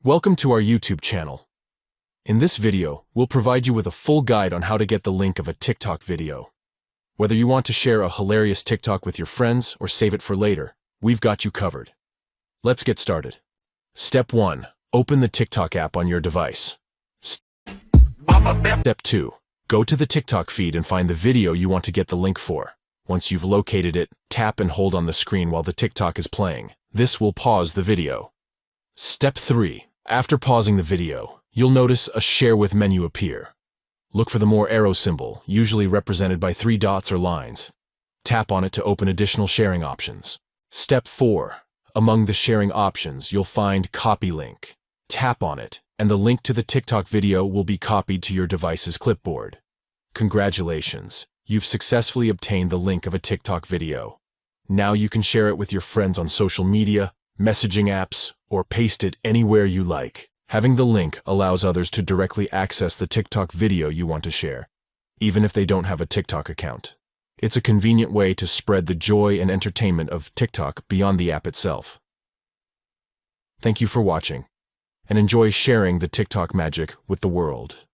Welcome to our YouTube channel. In this video, we'll provide you with a full guide on how to get the link of a TikTok video. Whether you want to share a hilarious TikTok with your friends or save it for later, we've got you covered. Let's get started. Step 1. Open the TikTok app on your device. Step 2. Go to the TikTok feed and find the video you want to get the link for. Once you've located it, tap and hold on the screen while the TikTok is playing. This will pause the video. Step 3. After pausing the video, you'll notice a Share With menu appear. Look for the more arrow symbol, usually represented by 3 dots or lines. Tap on it to open additional sharing options. Step 4. Among the sharing options, you'll find Copy Link. Tap on it, and the link to the TikTok video will be copied to your device's clipboard. Congratulations! You've successfully obtained the link of a TikTok video. Now you can share it with your friends on social media, messaging apps, or paste it anywhere you like. Having the link allows others to directly access the TikTok video you want to share, even if they don't have a TikTok account. It's a convenient way to spread the joy and entertainment of TikTok beyond the app itself. Thank you for watching, and enjoy sharing the TikTok magic with the world.